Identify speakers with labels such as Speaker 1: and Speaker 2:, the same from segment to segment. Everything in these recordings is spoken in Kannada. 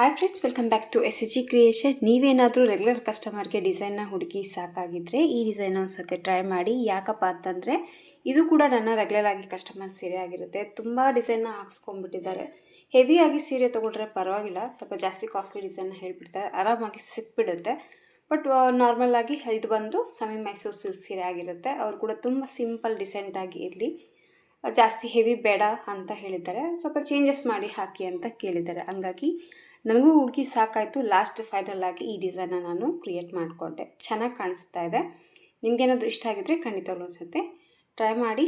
Speaker 1: Hi friends, welcome back to SG creation. ನೀವೇನಾದರೂ ರೆಗ್ಯುಲರ್ ಕಸ್ಟಮರ್ಗೆ ಡಿಸೈನ್ನ ಹುಡುಕಿ ಸಾಕಾಗಿದ್ದರೆ ಈ ಡಿಸೈನ್ ಒಂದು ಸತಿ ಟ್ರೈ ಮಾಡಿ. ಯಾಕಪ್ಪ ಅಂತಂದರೆ ಇದು ಕೂಡ ನನ್ನ ರೆಗ್ಯುಲರ್ ಆಗಿ ಕಸ್ಟಮರ್ ಸೀರೆ ಆಗಿರುತ್ತೆ. ತುಂಬ ಡಿಸೈನ್ನ ಹಾಕ್ಸ್ಕೊಂಡ್ಬಿಟ್ಟಿದ್ದಾರೆ. ಹೆವಿಯಾಗಿ ಸೀರೆ ತೊಗೊಂಡ್ರೆ ಪರವಾಗಿಲ್ಲ, ಸ್ವಲ್ಪ ಜಾಸ್ತಿ ಕಾಸ್ಟ್ಲಿ ಡಿಸೈನ್ನ ಹೇಳಿಬಿಡ್ತಾರೆ, ಆರಾಮಾಗಿ ಸಿಕ್ಬಿಡುತ್ತೆ. ಬಟ್ ನಾರ್ಮಲ್ ಆಗಿ ಇದು ಬಂದು ಸೆಮಿ ಮೈಸೂರು ಸಿಲ್ಕ್ ಸೀರೆ ಆಗಿರುತ್ತೆ. ಅವರು ಕೂಡ ತುಂಬ ಸಿಂಪಲ್ ಡಿಸೆಂಟಾಗಿ ಇರಲಿ, ಜಾಸ್ತಿ ಹೆವಿ ಬೇಡ ಅಂತ ಹೇಳಿದ್ದಾರೆ. ಸ್ವಲ್ಪ ಚೇಂಜಸ್ ಮಾಡಿ ಹಾಕಿ ಅಂತ ಕೇಳಿದ್ದಾರೆ. ಹಂಗಾಗಿ ನನಗೂ ಹುಡುಕಿ ಸಾಕಾಯಿತು. ಲಾಸ್ಟ್ ಫೈನಲ್ ಆಗಿ ಈ ಡಿಸೈನ್ನ ನಾನು ಕ್ರಿಯೇಟ್ ಮಾಡಿಕೊಂಡೆ. ಚೆನ್ನಾಗಿ ಕಾಣಿಸ್ತಾ ಇದೆ. ನಿಮಗೇನಾದರೂ ಇಷ್ಟ ಆಗಿದ್ದರೆ ಖಂಡಿತವಾಗ್ಲೂ ಅನಿಸುತ್ತೆ ಟ್ರೈ ಮಾಡಿ.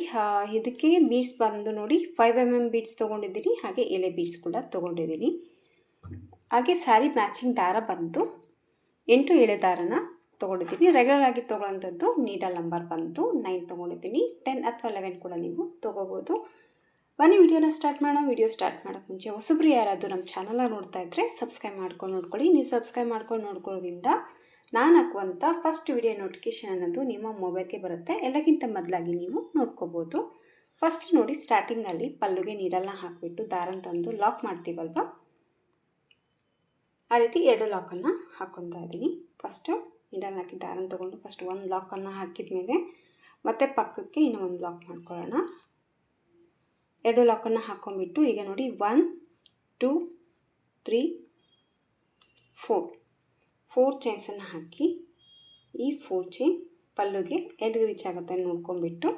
Speaker 1: ಇದಕ್ಕೆ ಬೀಡ್ಸ್ ಬಂದು ನೋಡಿ 5mm ಬೀಡ್ಸ್ ತೊಗೊಂಡಿದ್ದೀನಿ, ಹಾಗೆ ಎಲೆ ಬೀಡ್ಸ್ ಕೂಡ ತೊಗೊಂಡಿದ್ದೀನಿ. ಹಾಗೆ ಸ್ಯಾರಿ ಮ್ಯಾಚಿಂಗ್ ದಾರ ಬಂದು 8 ಎಳೆ ದಾರನ ತೊಗೊಂಡಿದ್ದೀನಿ. ರೆಗ್ಯುಲರ್ ಆಗಿ ತೊಗೊಳ್ಳೋಂಥದ್ದು ನೀಡಲ್ ನಂಬರ್ ಬಂದು 9 ತೊಗೊಂಡಿದ್ದೀನಿ. 10 ಅಥವಾ 11 ಕೂಡ ನೀವು ತೊಗೋಬೋದು. ಬನ್ನಿ ವಿಡಿಯೋನ ಸ್ಟಾರ್ಟ್ ಮಾಡೋಣ. ವಿಡಿಯೋ ಸ್ಟಾರ್ಟ್ ಮಾಡೋಕ್ಕೆ ಮುಂಚೆ ಹೊಸಬ್ರು ಯಾರಾದರೂ ನಮ್ಮ ಚಾನಲ್ನ ನೋಡ್ತಾ ಇದ್ದರೆ ಸಬ್ಸ್ಕ್ರೈಬ್ ಮಾಡ್ಕೊಂಡು ನೋಡ್ಕೊಳ್ಳಿ. ನೀವು ಸಬ್ಸ್ಕ್ರೈಬ್ ಮಾಡ್ಕೊಂಡು ನೋಡ್ಕೊಳ್ಳೋದ್ರಿಂದ ನಾನು ಹಾಕುವಂಥ ಫಸ್ಟ್ ವಿಡಿಯೋ ನೋಟಿಫಿಕೇಷನ್ ಅನ್ನೋದು ನಿಮ್ಮ ಮೊಬೈಲ್ಗೆ ಬರುತ್ತೆ. ಎಲ್ಲಕ್ಕಿಂತ ಮೊದಲಾಗಿ ನೀವು ನೋಡ್ಕೋಬೋದು. ಫಸ್ಟ್ ನೋಡಿ, ಸ್ಟಾರ್ಟಿಂಗಲ್ಲಿ ಪಲ್ಲುಗೆ ನೀಡಲ್ನ ಹಾಕಿಬಿಟ್ಟು ದಾರನ ತಂದು ಲಾಕ್ ಮಾಡ್ತೀವಲ್ವ, ಆ ರೀತಿ 2 ಲಾಕನ್ನು ಹಾಕ್ಕೊತಾ ಇದ್ದೀನಿ. ಫಸ್ಟು ನೀಡಲ್ನ ಹಾಕಿ ದಾರನ ತೊಗೊಂಡು ಫಸ್ಟ್ ಒಂದು ಲಾಕನ್ನು ಹಾಕಿದ ಮೇಲೆ ಮತ್ತೆ ಪಕ್ಕಕ್ಕೆ ಇನ್ನೂ ಒಂದು ಲಾಕ್ ಮಾಡ್ಕೊಳ್ಳೋಣ. 2 ಲಾಕನ್ನು ಹಾಕ್ಕೊಂಬಿಟ್ಟು ಈಗ ನೋಡಿ 1 2 3 4 ಚೈನ್ಸನ್ನು ಹಾಕಿ ಈ 4 ಚೈನ್ ಪಲ್ಲುಗೆ ಎಲ್ಲಿಗೆ ರೀಚ್ ಆಗುತ್ತೆ ನೋಡ್ಕೊಂಬಿಟ್ಟು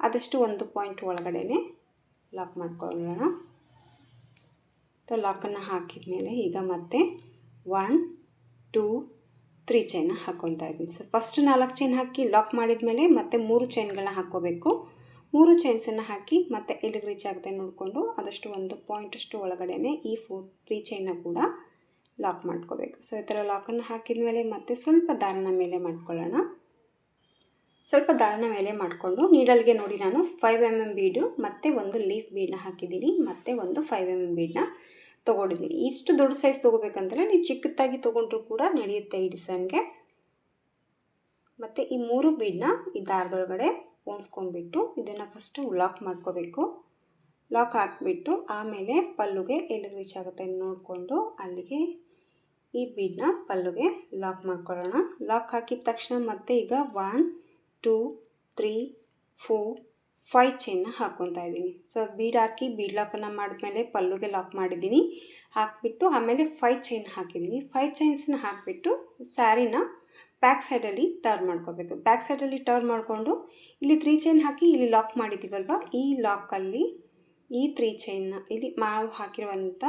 Speaker 1: ಆದಷ್ಟು 1 ಪಾಯಿಂಟ್ ಒಳಗಡೆ ಲಾಕ್ ಮಾಡ್ಕೊಳ್ಳೋಣ. ಲಾಕನ್ನು ಹಾಕಿದ ಮೇಲೆ ಈಗ ಮತ್ತೆ 1 2 3 ಚೈನ್ನ ಹಾಕ್ಕೊತಾ ಇದ್ದೀನಿ. ಸೊ ಫಸ್ಟ್ 4 ಚೈನ್ ಹಾಕಿ ಲಾಕ್ ಮಾಡಿದ ಮೇಲೆ ಮತ್ತೆ 3 ಚೈನ್ಗಳನ್ನ ಹಾಕ್ಕೋಬೇಕು. 3 ಚೈನ್ಸನ್ನು ಹಾಕಿ ಮತ್ತೆ ಎಲ್ಲಿಗೆ ರೀಚ್ ಆಗುತ್ತೆ ನೋಡಿಕೊಂಡು ಆದಷ್ಟು 1 ಪಾಯಿಂಟಷ್ಟು ಒಳಗಡೆ ಈ 3 ಚೈನ್ನ ಕೂಡ ಲಾಕ್ ಮಾಡ್ಕೋಬೇಕು. ಸೊ ಈ ಥರ ಲಾಕನ್ನು ಹಾಕಿದ ಮೇಲೆ ಮತ್ತೆ ಸ್ವಲ್ಪ ದಾರನ ಮೇಲೆ ಮಾಡ್ಕೊಳ್ಳೋಣ. ಸ್ವಲ್ಪ ದಾರನ ಮೇಲೆ ಮಾಡಿಕೊಂಡು ನೀಡಲ್ಗೆ ನೋಡಿ ನಾನು 5mm ಬೀಡು ಮತ್ತು ಒಂದು ಲೀಫ್ ಬೀಡನ್ನ ಹಾಕಿದ್ದೀನಿ, ಮತ್ತು ಒಂದು 5mm ಬೀಡನ್ನ ತೊಗೊಂಡಿದ್ದೀನಿ. ಇಷ್ಟು ದೊಡ್ಡ ಸೈಜ್ ತೊಗೋಬೇಕಂದ್ರೆ ನೀವು ಚಿಕ್ಕದಾಗಿ ತೊಗೊಂಡ್ರೂ ಕೂಡ ನಡೆಯುತ್ತೆ ಈ ಡಿಸೈನ್ಗೆ. ಮತ್ತು ಈ 3 ಬೀಡನ್ನ ಈ ದಾರದೊಳಗಡೆ ಹೊಂದ್ಸ್ಕೊಂಡ್ಬಿಟ್ಟು ಇದನ್ನು ಫಸ್ಟು ಲಾಕ್ ಮಾಡ್ಕೋಬೇಕು. ಲಾಕ್ ಹಾಕಿಬಿಟ್ಟು ಆಮೇಲೆ ಪಲ್ಲುಗೆ ಎಲ್ಲಿಗೆ ರೀಚ್ ಆಗುತ್ತೆ ನೋಡಿಕೊಂಡು ಅಲ್ಲಿಗೆ ಈ ಬೀಡನ್ನ ಪಲ್ಲುಗೆ ಲಾಕ್ ಮಾಡ್ಕೊಳ್ಳೋಣ. ಲಾಕ್ ಹಾಕಿದ ತಕ್ಷಣ ಮತ್ತೆ ಈಗ 1 2 3 4 5 ಚೈನ್ನ ಹಾಕ್ಕೊತಾ ಇದ್ದೀನಿ. ಸೊ ಬೀಡ್ ಹಾಕಿ ಬೀಡ್ ಲಾಕನ್ನು ಮಾಡಿದ್ಮೇಲೆ ಪಲ್ಲುಗೆ ಲಾಕ್ ಮಾಡಿದ್ದೀನಿ. ಹಾಕಿಬಿಟ್ಟು ಆಮೇಲೆ 5 ಚೈನ್ ಹಾಕಿದ್ದೀನಿ. 5 ಚೈನ್ಸನ್ನ ಹಾಕಿಬಿಟ್ಟು ಸ್ಯಾರಿನ ಬ್ಯಾಕ್ ಸೈಡಲ್ಲಿ ಟರ್ನ್ ಮಾಡ್ಕೋಬೇಕು. ಬ್ಯಾಕ್ ಸೈಡಲ್ಲಿ ಟರ್ನ್ ಮಾಡಿಕೊಂಡು ಇಲ್ಲಿ 3 ಚೈನ್ ಹಾಕಿ ಇಲ್ಲಿ ಲಾಕ್ ಮಾಡಿದ್ದೀವಲ್ವ, ಈ ಲಾಕಲ್ಲಿ ಈ 3 ಚೈನ್ನ ಇಲ್ಲಿ ನಾವು ಹಾಕಿರುವಂಥ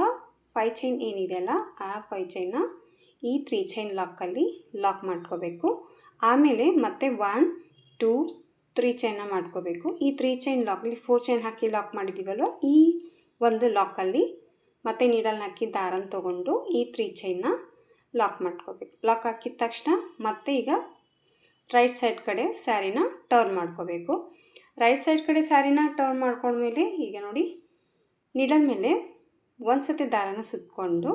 Speaker 1: 5 ಚೈನ್ ಏನಿದೆಯಲ್ಲ ಆ 5 ಚೈನ್ನ ಈ 3 ಚೈನ್ ಲಾಕಲ್ಲಿ ಲಾಕ್ ಮಾಡ್ಕೋಬೇಕು. ಆಮೇಲೆ ಮತ್ತೆ 1 2 3 ಚೈನ್ನ ಮಾಡ್ಕೋಬೇಕು. ಈ 3 ಚೈನ್ ಲಾಕಲ್ಲಿ 4 ಚೈನ್ ಹಾಕಿ ಲಾಕ್ ಮಾಡಿದ್ದೀವಲ್ವ, ಈ ಒಂದು ಲಾಕಲ್ಲಿ ಮತ್ತೆ ನೀಡಲ್ನ ಹಾಕಿ ದಾರನ ತೊಗೊಂಡು ಈ 3 ಚೈನ್ನ ಲಾಕ್ ಮಾಡ್ಕೋಬೇಕು. ಲಾಕ್ ಹಾಕಿದ ತಕ್ಷಣ ಮತ್ತೆ ಈಗ ರೈಟ್ ಸೈಡ್ ಕಡೆ ಸ್ಯಾರಿನ ಟರ್ನ್ ಮಾಡ್ಕೋಬೇಕು. ರೈಟ್ ಸೈಡ್ ಕಡೆ ಸ್ಯಾರಿನ ಟರ್ನ್ ಮಾಡ್ಕೊಂಡ್ಮೇಲೆ ಈಗ ನೋಡಿ ನೀಡಲ್ ಮೇಲೆ ಒಂದು ಸತಿ ದಾರನ ಸುತ್ತಕೊಂಡು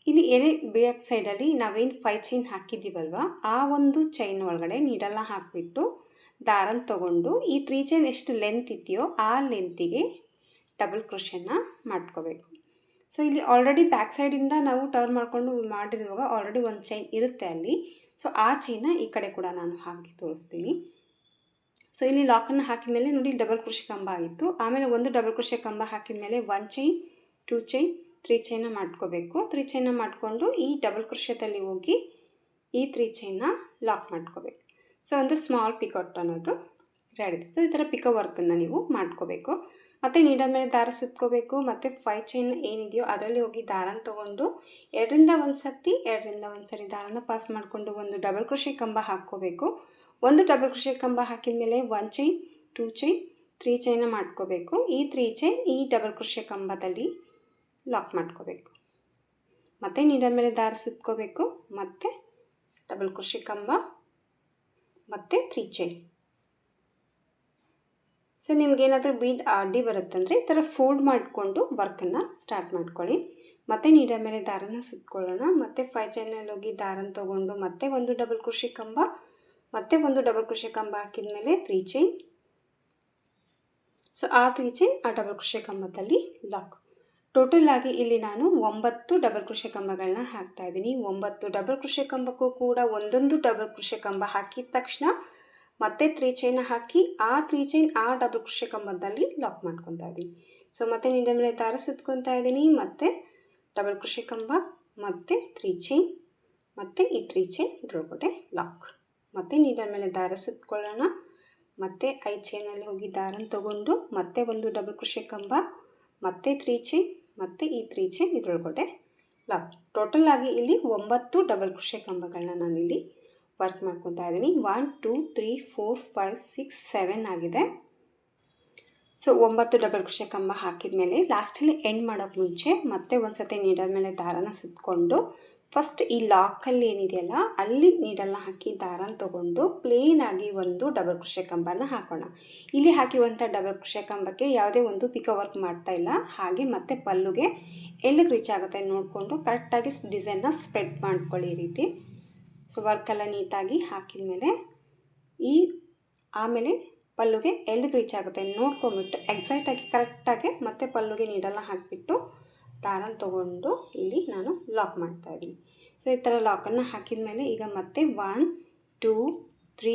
Speaker 1: ಇಲ್ಲಿ ಎಲೆ ಬ್ಯಾಕ್ ಸೈಡಲ್ಲಿ ನಾವೇನು 5 ಚೈನ್ ಹಾಕಿದ್ದೀವಲ್ವ ಆ ಒಂದು ಚೈನ್ ಒಳಗಡೆ ನೀಡಲ್ನ ಹಾಕಿಬಿಟ್ಟು ದಾರನ ತೊಗೊಂಡು ಈ 3 ಚೈನ್ ಎಷ್ಟು ಲೆಂತ್ ಇದೆಯೋ ಆ ಲೆಂತಿಗೆ ಡಬಲ್ ಕ್ರೋಶೆನ ಮಾಡ್ಕೋಬೇಕು. ಸೊ ಇಲ್ಲಿ ಆಲ್ರೆಡಿ ಬ್ಯಾಕ್ ಸೈಡಿಂದ ನಾವು ಟರ್ನ್ ಮಾಡಿಕೊಂಡು ಮಾಡಿರುವಾಗ ಆಲ್ರೆಡಿ ಒಂದು ಚೈನ್ ಇರುತ್ತೆ ಅಲ್ಲಿ. ಸೊ ಆ ಚೈನ್ನ ಈ ಕಡೆ ಕೂಡ ನಾನು ಹಾಕಿ ತೋರಿಸ್ತೀನಿ. ಸೊ ಇಲ್ಲಿ ಲಾಕನ್ನು ಹಾಕಿದ ಮೇಲೆ ನೋಡಿ ಡಬಲ್ ಕ್ರೋಶೆ ಕಂಬ ಆಗಿತ್ತು. ಆಮೇಲೆ ಒಂದು ಡಬಲ್ ಕ್ರೋಶೆ ಕಂಬ ಹಾಕಿದ ಮೇಲೆ 1 ಚೈನ್ 2 ಚೈನ್ 3 ಚೈನ್ನ ಮಾಡ್ಕೋಬೇಕು. 3 ಚೈನ್ನ ಮಾಡಿಕೊಂಡು ಈ ಡಬಲ್ ಕ್ರೋಶೆದಲ್ಲಿ ಹೋಗಿ ಈ 3 ಚೈನ್ನ ಲಾಕ್ ಮಾಡ್ಕೋಬೇಕು. ಸೊ ಒಂದು ಸ್ಮಾಲ್ ಪಿಕಾಟ್ ಅನ್ನೋದು ರೆಡಿ. ಸೊ ಈ ಥರ ಪಿಕೋ ವರ್ಕನ್ನು ನೀವು ಮಾಡ್ಕೋಬೇಕು. ಮತ್ತು ನೀಡಲ್ ಮೇಲೆ ದಾರ ಸುತ್ಕೋಬೇಕು. ಮತ್ತು 5 ಚೈನ್ ಏನಿದೆಯೋ ಅದರಲ್ಲಿ ಹೋಗಿ ದಾರನ ತೊಗೊಂಡು 2ರಿಂದ 1 ಸತಿ 2ರಿಂದ 1 ಸರಿ ದಾರನ ಪಾಸ್ ಮಾಡಿಕೊಂಡು ಒಂದು ಡಬಲ್ ಕ್ರೋಶೆ ಕಂಬ ಹಾಕ್ಕೋಬೇಕು. ಒಂದು ಡಬಲ್ ಕ್ರೋಶೆ ಕಂಬ ಹಾಕಿದ ಮೇಲೆ 1 ಚೈನ್ 2 ಚೈನ್ 3 ಚೈನ್ನ ಮಾಡ್ಕೋಬೇಕು. ಈ 3 ಚೈನ್ ಈ ಡಬಲ್ ಕ್ರೋಶೆ ಕಂಬದಲ್ಲಿ ಲಾಕ್ ಮಾಡ್ಕೋಬೇಕು. ಮತ್ತು ನೀಡಲ್ ಮೇಲೆ ದಾರ ಸುತ್ಕೋಬೇಕು. ಮತ್ತು ಡಬಲ್ ಕ್ರೋಶೆ ಕಂಬ ಮತ್ತು 3 ಚೈನ್. ಸೊ ನಿಮಗೇನಾದರೂ ಬೀಡ್ ಅಡ್ಡಿ ಬರುತ್ತಂದರೆ ಈ ಥರ ಫೋಲ್ಡ್ ಮಾಡಿಕೊಂಡು ವರ್ಕನ್ನು ಸ್ಟಾರ್ಟ್ ಮಾಡ್ಕೊಳ್ಳಿ. ಮತ್ತು ನೀಡಲ್ ಮೇಲೆ ದಾರನ ಸುತ್ಕೊಳ್ಳೋಣ. ಮತ್ತು 5 ಚೈನಲ್ಲಿ ಹೋಗಿ ದಾರನ ತೊಗೊಂಡು ಮತ್ತೆ ಒಂದು ಡಬಲ್ ಕ್ರೋಶೆ ಕಂಬ ಮತ್ತೆ ಒಂದು ಡಬಲ್ ಕ್ರೋಶೆ ಕಂಬ ಹಾಕಿದ ಮೇಲೆ 3 ಚೈನ್. ಸೊ ಆ 3 ಚೈನ್ ಆ ಡಬಲ್ ಕ್ರೋಶೆ ಕಂಬದಲ್ಲಿ ಲಾಕ್. ಟೋಟಲ್ ಆಗಿ ಇಲ್ಲಿ ನಾನು 9 ಡಬಲ್ ಕ್ರೋಶೆ ಕಂಬಗಳನ್ನ ಹಾಕ್ತಾ ಇದ್ದೀನಿ. 9 ಡಬಲ್ ಕ್ರೋಶೆ ಕಂಬಕ್ಕೂ ಕೂಡ ಒಂದೊಂದು ಡಬಲ್ ಕ್ರೋಶೆ ಕಂಬ ಹಾಕಿದ ತಕ್ಷಣ ಮತ್ತೆ 3 ಚೈನ್ ಹಾಕಿ ಆ 3 ಚೈನ್ ಆ ಡಬಲ್ ಕ್ರೋಶೆ ಕಂಬದಲ್ಲಿ ಲಾಕ್ ಮಾಡ್ಕೊತಾ ಇದ್ದೀನಿ. ಸೊ ಮತ್ತೆ ನೀಡಲ್ ಮೇಲೆ ದಾರ ಸುತ್ಕೊತಾ ಇದ್ದೀನಿ, ಮತ್ತೆ ಡಬಲ್ ಕ್ರೋಶೆ ಕಂಬ, ಮತ್ತೆ 3 ಚೈನ್, ಮತ್ತೆ ಈ 3 ಚೈನ್ ಇದ್ರೊಳಗಡೆ ಲಾಕ್. ಮತ್ತೆ ನೀಡಲ್ ಮೇಲೆ ದಾರ ಸುತ್ಕೊಳ್ಳೋಣ, ಮತ್ತೆ 5 ಚೈನಲ್ಲಿ ಹೋಗಿ ದಾರನ ತಗೊಂಡು ಮತ್ತೆ ಒಂದು ಡಬಲ್ ಕ್ರೋಶೆ ಕಂಬ, ಮತ್ತೆ 3 ಚೈನ್, ಮತ್ತೆ ಈ 3 ಚೈನ್ ಇದ್ರೊಳಗಡೆ ಲಾಕ್. ಟೋಟಲ್ ಆಗಿ ಇಲ್ಲಿ 9 ಡಬಲ್ ಕ್ರೋಶೆ ಕಂಬಗಳನ್ನ ನಾನಿಲ್ಲಿ ವರ್ಕ್ ಮಾಡ್ಕೊತಾ ಇದ್ದೀನಿ. 1 2 3 4 5 6 7 ಆಗಿದೆ. ಸೊ 9 ಡಬಲ್ ಕ್ರೋಶೆ ಕಂಬ ಹಾಕಿದ ಮೇಲೆ ಲಾಸ್ಟಲ್ಲಿ ಎಂಡ್ ಮಾಡೋಕ್ಕೆ ಮುಂಚೆ ಮತ್ತೆ ಒಂದು ಸತಿ ನೀಡಲ್ ಮೇಲೆ ದಾರನ ಸುತ್ತಕೊಂಡು ಫಸ್ಟ್ ಈ ಲಾಕಲ್ಲಿ ಏನಿದೆಯಲ್ಲ ಅಲ್ಲಿ ನೀಡಲ್ನ ಹಾಕಿ ದಾರನ ತೊಗೊಂಡು ಪ್ಲೇನಾಗಿ ಒಂದು ಡಬಲ್ ಕ್ರೋಶೆ ಕಂಬನ ಹಾಕೋಣ. ಇಲ್ಲಿ ಹಾಕಿರುವಂಥ ಡಬಲ್ ಕ್ರೋಶೆ ಕಂಬಕ್ಕೆ ಯಾವುದೇ ಒಂದು ಪಿಕೋ ವರ್ಕ್ ಮಾಡ್ತಾ ಇಲ್ಲ. ಹಾಗೆ ಮತ್ತೆ ಪಲ್ಲುಗೆ ಎಲ್ಲಿಗೆ ರೀಚ್ ಆಗುತ್ತೆ ನೋಡಿಕೊಂಡು ಕರೆಕ್ಟಾಗಿ ಡಿಸೈನ್ನ ಸ್ಪ್ರೆಡ್ ಮಾಡ್ಕೊಳ್ಳಿ ಈ ರೀತಿ. ಸೊ ವರ್ಕೆಲ್ಲ ನೀಟಾಗಿ ಹಾಕಿದ ಮೇಲೆ ಆಮೇಲೆ ಪಲ್ಲುಗೆ ಎಲ್ಲಿಗೆ ರೀಚ್ ಆಗುತ್ತೆ ನೋಡ್ಕೊಂಬಿಟ್ಟು ಎಕ್ಸಾಕ್ಟಾಗಿ ಕರೆಕ್ಟಾಗಿ ಮತ್ತೆ ಪಲ್ಲುಗೆ ನೀಡಲ್ನ ಹಾಕಿಬಿಟ್ಟು ದಾರನ ತೊಗೊಂಡು ಇಲ್ಲಿ ನಾನು ಲಾಕ್ ಮಾಡ್ತಾಯಿದ್ದೀನಿ. ಸೊ ಈ ಥರ ಲಾಕನ್ನು ಹಾಕಿದ ಮೇಲೆ ಈಗ ಮತ್ತೆ 1 2 3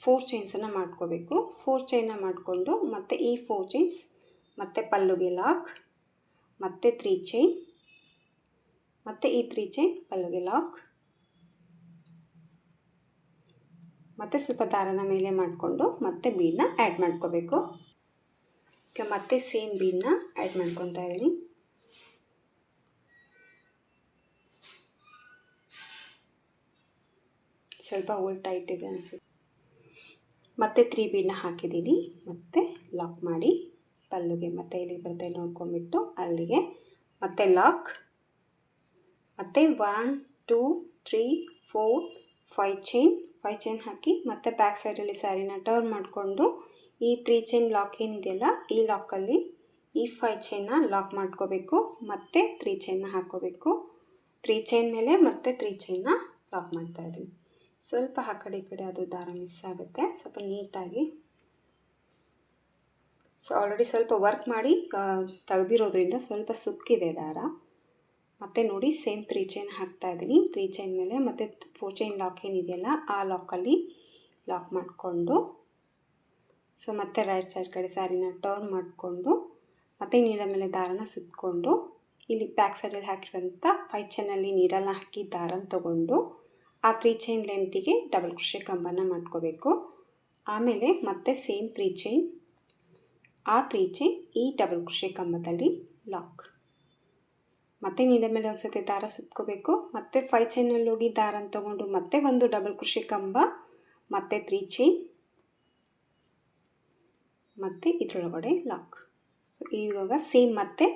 Speaker 1: 4 ಚೈನ್ಸನ್ನು ಮಾಡ್ಕೋಬೇಕು. 4 ಚೈನ್ನ ಮಾಡಿಕೊಂಡು ಮತ್ತೆ ಈ 4 ಚೈನ್ಸ್ ಮತ್ತೆ ಪಲ್ಲುಗೆ ಲಾಕ್, ಮತ್ತೆ 3 ಚೈನ್, ಮತ್ತೆ ಈ 3 ಚೈನ್ ಪಲ್ಲುಗೆ ಲಾಕ್, ಮತ್ತು ಸ್ವಲ್ಪ ದಾರನ ಮೇಲೆ ಮಾಡಿಕೊಂಡು ಮತ್ತೆ ಬೀಡನ್ನ ಆ್ಯಡ್ ಮಾಡ್ಕೋಬೇಕು. ಈಗ ಮತ್ತೆ ಸೇಮ್ ಬೀಡನ್ನ ಆ್ಯಡ್ ಮಾಡ್ಕೊತಾ ಇದ್ದೀನಿ. ಸ್ವಲ್ಪ ಹೋಲ್ ಟೈಟ್ ಇದೆ ಅನಿಸುತ್ತೆ. ಮತ್ತೆ 3 ಬೀಡನ್ನ ಹಾಕಿದ್ದೀನಿ, ಮತ್ತೆ ಲಾಕ್ ಮಾಡಿ ಪಲ್ಲುಗೆ ಮತ್ತೆ ಇಲ್ಲಿಗೆ ಬರುತ್ತೆ ನೋಡ್ಕೊಂಬಿಟ್ಟು ಅಲ್ಲಿಗೆ ಮತ್ತೆ ಲಾಕ್, ಮತ್ತು 1 2 3 4 5 ಚೈನ್ ಹಾಕಿ ಮತ್ತೆ ಬ್ಯಾಕ್ ಸೈಡಲ್ಲಿ ಸ್ಯಾರಿನ ಟರ್ನ್ ಮಾಡಿಕೊಂಡು ಈ 3 ಚೈನ್ ಲಾಕ್ ಏನಿದೆಯಲ್ಲ ಈ ಲಾಕಲ್ಲಿ ಈ 5 ಚೈನ್ನ ಲಾಕ್ ಮಾಡ್ಕೋಬೇಕು, ಮತ್ತೆ 3 ಚೈನ್ನ ಹಾಕ್ಕೋಬೇಕು. 3 ಚೈನ್ ಮೇಲೆ ಮತ್ತೆ 3 ಚೈನ್ನ ಲಾಕ್ ಮಾಡ್ತಾಯಿದ್ದೀನಿ. ಸ್ವಲ್ಪ ಆ ಕಡೆ ಈ ಕಡೆ ಅದು ದಾರ ಮಿಸ್ ಆಗುತ್ತೆ, ಸ್ವಲ್ಪ ನೀಟಾಗಿ. ಸೊ ಆಲ್ರೆಡಿ ಸ್ವಲ್ಪ ವರ್ಕ್ ಮಾಡಿ ತೆಗೆದಿರೋದ್ರಿಂದ ಸ್ವಲ್ಪ ಸುಕ್ಕಿದೆ ದಾರ. ಮತ್ತು ನೋಡಿ ಸೇಮ್ 3 ಚೈನ್ ಹಾಕ್ತಾಯಿದ್ದೀನಿ. 3 ಚೈನ್ ಮೇಲೆ ಮತ್ತು 4 ಚೈನ್ ಲಾಕ್ ಏನಿದೆಯಲ್ಲ ಆ ಲಾಕಲ್ಲಿ ಲಾಕ್ ಮಾಡಿಕೊಂಡು ಸೊ ಮತ್ತೆ ರೈಟ್ ಸೈಡ್ ಕಡೆ ಸ್ಯಾರಿನ ಟರ್ನ್ ಮಾಡಿಕೊಂಡು ಮತ್ತು ನೀಡಲ್ ಮೇಲೆ ದಾರನ ಸುತ್ತಕೊಂಡು ಇಲ್ಲಿ ಬ್ಯಾಕ್ ಸೈಡಲ್ಲಿ ಹಾಕಿರೋಂಥ 5 ಚೈನಲ್ಲಿ ನೀಡಲ್ನ ಹಾಕಿ ದಾರನ ತೊಗೊಂಡು ಆ 3 ಚೈನ್ ಲೆಂತಿಗೆ ಡಬಲ್ ಕ್ರೋಶೆ ಕಂಬನ ಮಾಡ್ಕೋಬೇಕು. ಆಮೇಲೆ ಮತ್ತೆ ಸೇಮ್ 3 ಚೈನ್, ಆ 3 ಚೈನ್ ಈ ಡಬಲ್ ಕ್ರೋಶೆ ಕಂಬದಲ್ಲಿ ಲಾಕ್, ಮತ್ತು ನೀಡಲ್ ಮೇಲೆ ಒಂದು ಸತಿ ದಾರ ಸುತ್ಕೋಬೇಕು. ಮತ್ತು 5 ಚೈನಲ್ಲಿ ಹೋಗಿ ದಾರನ ತೊಗೊಂಡು ಮತ್ತೆ ಒಂದು ಡಬಲ್ ಕ್ರೋಶೆ ಕಂಬ, ಮತ್ತು 3 ಚೈನ್, ಮತ್ತು ಇದರೊಳಗಡೆ ಲಾಕ್. ಸೊ ಇವಾಗ ಸೇಮ್ ಮತ್ತೆ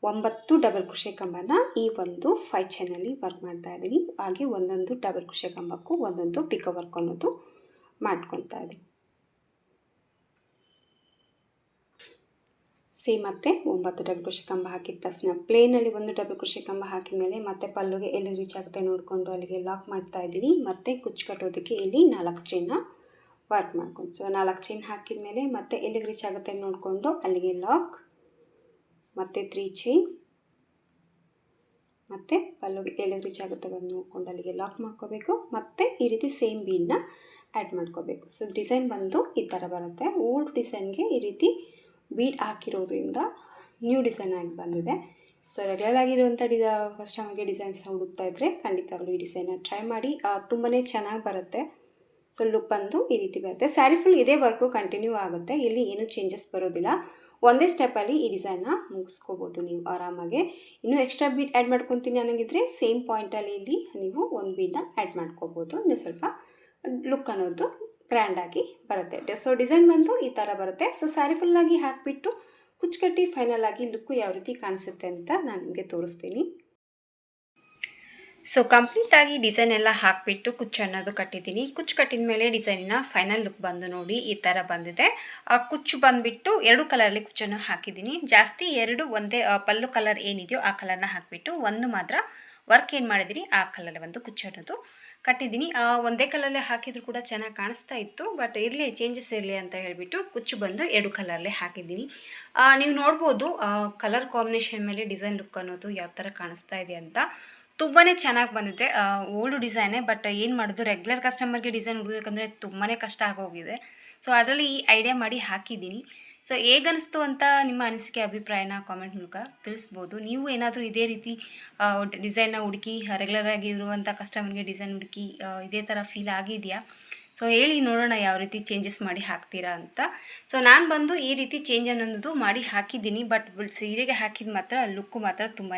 Speaker 1: 9 ಡಬಲ್ ಕ್ರೋಶೆ ಕಂಬನ ಈ ಒಂದು 5 ಚೈನಲ್ಲಿ ವರ್ಕ್ ಮಾಡ್ತಾ ಇದ್ದೀನಿ. ಹಾಗೆ ಒಂದೊಂದು ಡಬಲ್ ಕ್ರೋಶೆ ಕಂಬಕ್ಕೂ ಒಂದೊಂದು ಪಿಕೋ ವರ್ಕ್ ಅನ್ನೋದು ಮಾಡ್ಕೊತಾ ಇದ್ದೀನಿ. ಸೇಮ್ ಮತ್ತೆ 9 ಡಬಲ್ ಕ್ರೋಶೆ ಕಂಬ ಹಾಕಿದ ತಕ್ಷಣ ಪ್ಲೇನಲ್ಲಿ ಒಂದು ಡಬಲ್ ಕ್ರೋಶೆ ಕಂಬ ಹಾಕಿದ ಮೇಲೆ ಮತ್ತೆ ಪಲ್ಲುಗೆ ಎಲ್ಲಿ ರೀಚ್ ಆಗುತ್ತೆ ನೋಡಿಕೊಂಡು ಅಲ್ಲಿಗೆ ಲಾಕ್ ಮಾಡ್ತಾ ಇದ್ದೀನಿ. ಮತ್ತು ಕುಚ್ಚು ಕಟ್ಟೋದಕ್ಕೆ ಇಲ್ಲಿ 4 ಚೈನ್ನ ವರ್ಕ್ ಮಾಡ್ಕೊಂಡು ಸೊ 4 ಚೈನ್ ಹಾಕಿದ ಮೇಲೆ ಮತ್ತೆ ಎಲ್ಲಿಗೆ ರೀಚ್ ಆಗುತ್ತೆ ನೋಡಿಕೊಂಡು ಅಲ್ಲಿಗೆ ಲಾಕ್, ಮತ್ತು 3 ಚೈನ್, ಮತ್ತು ಪಲ್ಲುಗೆ ಎಲ್ಲಿಗೆ ರೀಚ್ ಆಗುತ್ತೆ ಬಂದು ನೋಡ್ಕೊಂಡು ಅಲ್ಲಿಗೆ ಲಾಕ್ ಮಾಡ್ಕೋಬೇಕು. ಮತ್ತು ಈ ರೀತಿ ಸೇಮ್ ಬೀಡನ್ನ ಆ್ಯಡ್ ಮಾಡ್ಕೋಬೇಕು. ಸೊ ಡಿಸೈನ್ ಬಂದು ಈ ಥರ ಬರುತ್ತೆ. ಓಲ್ಡ್ ಡಿಸೈನ್ಗೆ ಈ ರೀತಿ ಬೀಡ್ ಹಾಕಿರೋದ್ರಿಂದ ನ್ಯೂ ಡಿಸೈನ್ ಆಗಿ ಬಂದಿದೆ. ಸೊ ರೆಗ್ಯುಲರ್ ಆಗಿರುವಂಥ ಕಸ್ಟಮರ್ಗೆ ಡಿಸೈನ್ಸ್ ಹುಡುಕ್ತಾ ಇದ್ದರೆ ಖಂಡಿತವಾಗ್ಲೂ ಈ ಡಿಸೈನ್ನ ಟ್ರೈ ಮಾಡಿ, ತುಂಬಾ ಚೆನ್ನಾಗಿ ಬರುತ್ತೆ. ಸೊ ಲುಕ್ ಬಂದು ಈ ರೀತಿ ಬರುತ್ತೆ. ಸ್ಯಾರಿ ಫುಲ್ ಇದೇ ವರ್ಕು ಕಂಟಿನ್ಯೂ ಆಗುತ್ತೆ, ಇಲ್ಲಿ ಏನೂ ಚೇಂಜಸ್ ಬರೋದಿಲ್ಲ. ಒಂದೇ ಸ್ಟೆಪ್ಪಲ್ಲಿ ಈ ಡಿಸೈನ್ನ ಮುಗಿಸ್ಕೋಬೋದು ನೀವು ಆರಾಮಾಗೆ. ಇನ್ನೂ ಎಕ್ಸ್ಟ್ರಾ ಬೀಡ್ ಆ್ಯಡ್ ಮಾಡ್ಕೊತೀನಿ ಅನ್ನೋಂಗಿದ್ರೆ ಸೇಮ್ ಪಾಯಿಂಟಲ್ಲಿ ಇಲ್ಲಿ ನೀವು ಒಂದು ಬೀಡನ್ನ ಆ್ಯಡ್ ಮಾಡ್ಕೋಬೋದು. ಇನ್ನು ಸ್ವಲ್ಪ ಲುಕ್ ಅನ್ನೋದು ಗ್ರ್ಯಾಂಡಾಗಿ ಬರುತ್ತೆ. ಸೊ ಡಿಸೈನ್ ಬಂದು ಈ ಥರ ಬರುತ್ತೆ. ಸೊ ಸ್ಯಾರಿ ಫುಲ್ಲಾಗಿ ಹಾಕಿಬಿಟ್ಟು ಕುಚ್ಚುಕಟ್ಟಿ ಫೈನಲ್ ಆಗಿ ಲುಕ್ಕು ಯಾವ ರೀತಿ ಕಾಣಿಸುತ್ತೆ ಅಂತ ನಾನು ನಿಮಗೆ ತೋರಿಸ್ತೀನಿ. ಸೊ ಕಂಪ್ಲೀಟಾಗಿ ಡಿಸೈನ್ ಎಲ್ಲ ಹಾಕಿಬಿಟ್ಟು ಕುಚ್ಚು ಅನ್ನೋದು ಕಟ್ಟಿದ್ದೀನಿ. ಕುಚ್ಚು ಕಟ್ಟಿದ ಮೇಲೆ ಡಿಸೈನಿನ ಫೈನಲ್ ಲುಕ್ ಬಂದು ನೋಡಿ ಈ ಥರ ಬಂದಿದೆ. ಆ ಕುಚ್ಚು ಬಂದುಬಿಟ್ಟು 2 ಕಲರಲ್ಲಿ ಕುಚ್ಚನ್ನು ಹಾಕಿದ್ದೀನಿ. ಜಾಸ್ತಿ 2 ಒಂದೇ ಪಲ್ಲು ಕಲರ್ ಏನಿದೆಯೋ ಆ ಕಲರ್ನ ಹಾಕಿಬಿಟ್ಟು ಒಂದು ಮಾತ್ರ ವರ್ಕ್ ಏನು ಮಾಡಿದ್ದೀನಿ ಆ ಕಲರ್ ಒಂದು ಕುಚ್ಚು ಅನ್ನೋದು ಕಟ್ಟಿದ್ದೀನಿ. ಒಂದೇ ಕಲರಲ್ಲೇ ಹಾಕಿದರೂ ಕೂಡ ಚೆನ್ನಾಗಿ ಕಾಣಿಸ್ತಾ ಇತ್ತು, ಬಟ್ ಇರಲಿ ಚೇಂಜಸ್ ಇರಲಿ ಅಂತ ಹೇಳಿಬಿಟ್ಟು ಕುಚ್ಚು ಬಂದು 2 ಕಲರಲ್ಲೇ ಹಾಕಿದ್ದೀನಿ. ನೀವು ನೋಡ್ಬೋದು ಕಲರ್ ಕಾಂಬಿನೇಷನ್ ಮೇಲೆ ಡಿಸೈನ್ ಲುಕ್ ಅನ್ನೋದು ಯಾವ ಥರ ಕಾಣಿಸ್ತಾ ಇದೆ ಅಂತ. ತುಂಬಾ ಚೆನ್ನಾಗಿ ಬಂದಿದೆ. ಓಲ್ಡ್ ಡಿಸೈನೇ, ಬಟ್ ಏನು ಮಾಡೋದು, ರೆಗ್ಯುಲರ್ ಕಸ್ಟಮರ್ಗೆ ಡಿಸೈನ್ ಹುಡುಗಬೇಕಂದ್ರೆ ತುಂಬಾ ಕಷ್ಟ ಆಗೋಗಿದೆ. ಸೊ ಅದರಲ್ಲಿ ಈ ಐಡಿಯಾ ಮಾಡಿ ಹಾಕಿದ್ದೀನಿ. ಸೊ ಹೇಗನ್ನಿಸ್ತು ಅಂತ ನಿಮ್ಮ ಅನಿಸಿಕೆ ಅಭಿಪ್ರಾಯನ ಕಾಮೆಂಟ್ ಮೂಲಕ ತಿಳಿಸ್ಬೋದು. ನೀವು ಏನಾದರೂ ಇದೇ ರೀತಿ ಡಿಸೈನ್ನ ಹುಡುಕಿ ರೆಗ್ಯುಲರಾಗಿ ಇರುವಂಥ ಕಸ್ಟಮರ್ಗೆ ಡಿಸೈನ್ ಹುಡುಕಿ ಇದೇ ಥರ ಫೀಲ್ ಆಗಿದೆಯಾ? ಸೊ ಹೇಳಿ ನೋಡೋಣ ಯಾವ ರೀತಿ ಚೇಂಜಸ್ ಮಾಡಿ ಹಾಕ್ತೀರಾ ಅಂತ. ಸೊ ನಾನು ಬಂದು ಈ ರೀತಿ ಚೇಂಜ್ ಅನ್ನೋದು ಮಾಡಿ ಹಾಕಿದ್ದೀನಿ, ಬಟ್ ಸೀರೆಗೆ ಹಾಕಿದ ಮಾತ್ರ ಲುಕ್ಕು ಮಾತ್ರ ತುಂಬಾ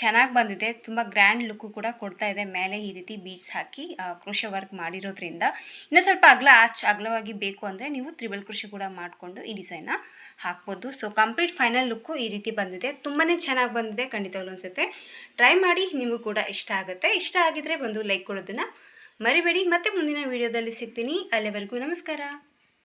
Speaker 1: ಚೆನ್ನಾಗಿ ಬಂದಿದೆ. ತುಂಬ ಗ್ರ್ಯಾಂಡ್ ಲುಕ್ಕು ಕೂಡ ಕೊಡ್ತಾ ಇದೆ. ಮೇಲೆ ಈ ರೀತಿ ಬೀಡ್ಸ್ ಹಾಕಿ ಕ್ರೋಶೆ ವರ್ಕ್ ಮಾಡಿರೋದ್ರಿಂದ ಇನ್ನೂ ಸ್ವಲ್ಪ ಅಗಲವಾಗಿ ಬೇಕು ಅಂದರೆ ನೀವು ತ್ರಿಬಲ್ ಕ್ರೋಶೆ ಕೂಡ ಮಾಡಿಕೊಂಡು ಈ ಡಿಸೈನ್ನ ಹಾಕ್ಬೋದು. ಸೊ ಕಂಪ್ಲೀಟ್ ಫೈನಲ್ ಲುಕ್ಕು ಈ ರೀತಿ ಬಂದಿದೆ. ತುಂಬಾ ಚೆನ್ನಾಗಿ ಬಂದಿದೆ. ಖಂಡಿತವಾಗ್ಲೂ ಅನಿಸುತ್ತೆ, ಟ್ರೈ ಮಾಡಿ, ನಿಮಗೂ ಕೂಡ ಇಷ್ಟ ಆಗುತ್ತೆ. ಇಷ್ಟ ಆಗಿದ್ರೆ ಒಂದು ಲೈಕ್ ಕೊಡೋದನ್ನು ಮರಿಬೇಡಿ. ಮತ್ತೆ ಮುಂದಿನ ವಿಡಿಯೋದಲ್ಲಿ ಸಿಗ್ತೀನಿ. ಅಲ್ಲಿವರೆಗೂ ನಮಸ್ಕಾರ.